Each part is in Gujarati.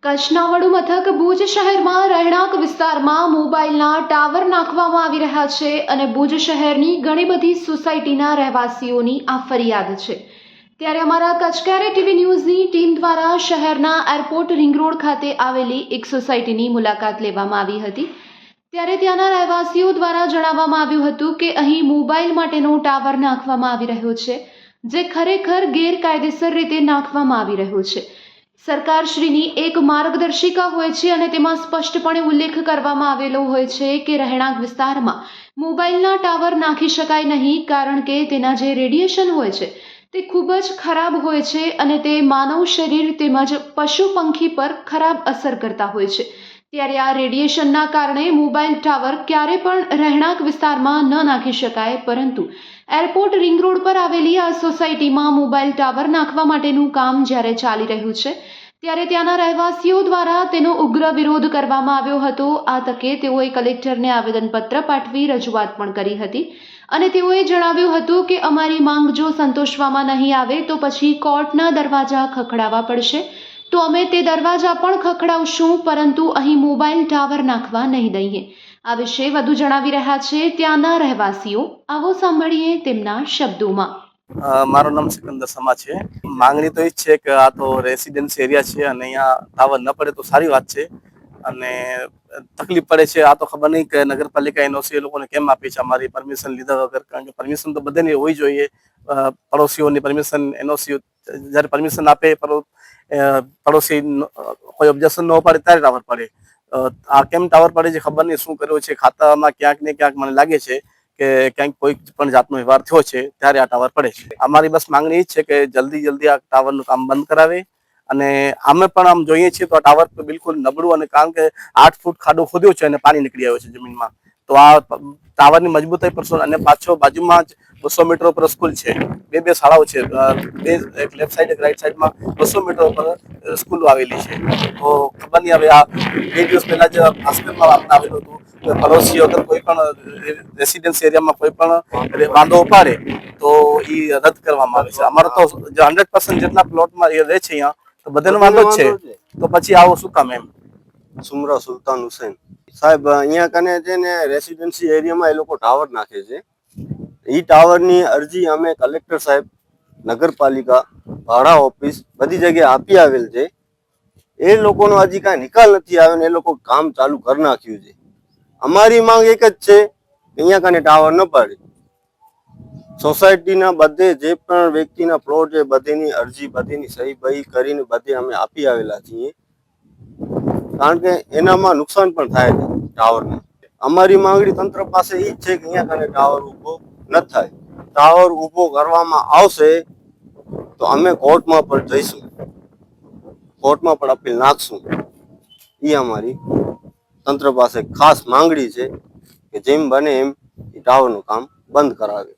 કચ્છના વડુ મથક ભુજ શહેરમાં રહેણાંક વિસ્તારમાં મોબાઈલના ટાવર નાખવામાં આવી રહ્યા છે અને ભુજ શહેરની ઘણી બધી સોસાયટીના રહેવાસીઓની આ ફરિયાદ છે। ત્યારે અમારા કચ્છ કેરે ટીવી ન્યૂઝની ટીમ દ્વારા શહેરના એરપોર્ટ રિંગ રોડ ખાતે આવેલી એક સોસાયટીની મુલાકાત લેવામાં આવી હતી। ત્યારે ત્યાંના રહેવાસીઓ દ્વારા જણાવવામાં આવ્યું હતું કે અહીં મોબાઈલ માટેનો ટાવર નાખવામાં આવી રહ્યો છે, જે ખરેખર ગેરકાયદેસર રીતે નાખવામાં આવી રહ્યો છે। સરકારશ્રીની એક માર્ગદર્શિકા હોય છે અને તેમાં સ્પષ્ટપણે ઉલ્લેખ કરવામાં આવેલો હોય છે કે રહેણાંક વિસ્તારમાં મોબાઈલના ટાવર નાખી શકાય નહીં, કારણ કે તેના જે રેડિયેશન હોય છે તે ખૂબ જ ખરાબ હોય છે અને તે માનવ શરીર તેમજ પશુ પંખી પર ખરાબ અસર કરતા હોય છે। ત્યારે આ રેડિયેશનના કારણે મોબાઈલ ટાવર ક્યારે પણ રહેણાંક વિસ્તારમાં ન નાખી શકાય, પરંતુ એરપોર્ટ રિંગ રોડ પર આવેલી આ સોસાયટીમાં મોબાઈલ ટાવર નાખવા માટેનું કામ જ્યારે ચાલી રહ્યું છે ત્યારે ત્યાંના રહેવાસીઓ દ્વારા તેનો ઉગ્ર વિરોધ કરવામાં આવ્યો હતો। આ તકે તેઓએ કલેક્ટરને આવેદનપત્ર પાઠવી રજૂઆત પણ કરી હતી અને તેઓએ જણાવ્યું હતું કે અમારી માંગ જો સંતોષવામાં નહીં આવે તો પછી કોર્ટના દરવાજા ખખડાવવા પડશે, તો અમે તે દરવાજા પણ ખખડાવશું, પરંતુ અહીં મોબાઈલ ટાવર નાખવા નહીં દઈએ। આ વિશે વધુ જણાવી રહ્યા છે ત્યાંના રહેવાસીઓ। આવો સાંભળીએ તેમના શબ્દોમાં। મારું નામ સિકંદર સમા છે। માંગણી તો એ જ છે કે આ તો રેસિડેન્સી એરિયા છે અને અહીંયા ટાવર ન પડે તો સારી વાત છે અને તકલીફ પડે છે આ તો ખબર નહીં કે નગરપાલિકા એનઓસી એ લોકોને કેમ આપી છે અમારી પરમિશન લીધા વગર, કારણ કે પરમિશન તો બધાની હોવી જોઈએ, પડોશીઓની પરમિશન, એનઓસી જ્યારે પરમિશન આપે પડોશી કોઈ ઓબ્જેક્શન ન પાડે ત્યારે ટાવર પડે। આ કેમ ટાવર પડે છે ખબર નહીં, શું કર્યો છે ખાતામાં ક્યાંક ને ક્યાંક મને લાગે છે કે ક્યાંક કોઈ પણ જાતનો વ્યવહાર થયો છે ત્યારે આ ટાવર પડે છે। અમારી બસ માંગણી એ જ છે કે જલ્દી આ ટાવરનું કામ બંધ કરાવે અને અમે પણ આમ જોઈએ છીએ તો આ ટાવર બિલકુલ નબળું, અને કારણ કે 8 ફૂટ ખાડો ખોદ્યો છે અને પાણી નીકળી આવ્યો છે જમીનમાં, તો આ ટાવરની મજબૂતાઈ પર અને પાછો બાજુમાં જ 200 મીટર ઉપર સ્કૂલ છે, બે શાળાઓ છે, એક લેફ્ટ સાઈડ એક રાઈટ સાઈડમાં 200 મીટર ઉપર સ્કૂલો આવેલી છે। તો ખબર નહીં હવે આ 2 દિવસ પહેલા જ ભાસ્કરમાં આવેલું હતું કે પડોશી અગર કોઈ પણ રેસિડેન્સી એરિયામાં કોઈ પણ વાંધો ઉપાડે તો એ રદ કરવામાં આવે છે। અમારો તો 100% જેટલા પ્લોટમાં એ રહે છે અહીંયા તો બધાનો વાંધો જ છે, તો પછી આવો શું કામ એમ। સુમરા સુલતાન હુસૈન સાહેબ, અહીંયા કને છે ને રેસિડેન્સી એરિયામાં એ લોકો ટાવર નાખે છે। એ ટાવરની અરજી અમે કલેક્ટર સાહેબ, નગરપાલિકા, ભાડા ઓફિસ બધી જગ્યાએ આપી આવેલ છે। એ લોકોનો હજી કાંઈ નિકાલ નથી આવ્યો ને એ લોકો કામ ચાલુ કરી નાખ્યું છે। અમારી માંગ એક જ છે કે અહીંયા કને ટાવર ન પડે। સોસાયટીના બધે જે પણ વ્યક્તિના પ્લોટ છે બધીની અરજી, બધીની સહી બહી કરીને બધે અમે આપી આવેલા છીએ, કારણ કે એનામાં નુકસાન પણ થાય છે ટાવરનું। અમારી માંગણી તંત્ર પાસે એ જ છે કે અહીંયા કને ટાવર ઊભો ન થાય। ટાવર ઊભો કરવામાં આવશે તો અમે કોર્ટમાં પણ જઈશું, કોર્ટમાં પણ અપીલ નાખશું। એ અમારી તંત્ર પાસે ખાસ માંગણી છે કે જેમ બને એમ એ ટાવરનું કામ બંધ કરાવે।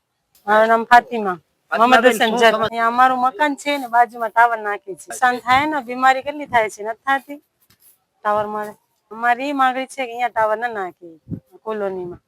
મારું નામ ફાતિમા મોહમ્મદ હુસૈન જત। અહીંયા અમારું મકાન છે ને બાજુમાં ટાવર નાખે છે, નુકસાન થાય ને, બીમારી કેટલી થાય છે, નથી થતી ટાવર મળે। અમારી એ માંગણી છે કે અહીંયા ટાવર ન નાખે કોલોનીમાં।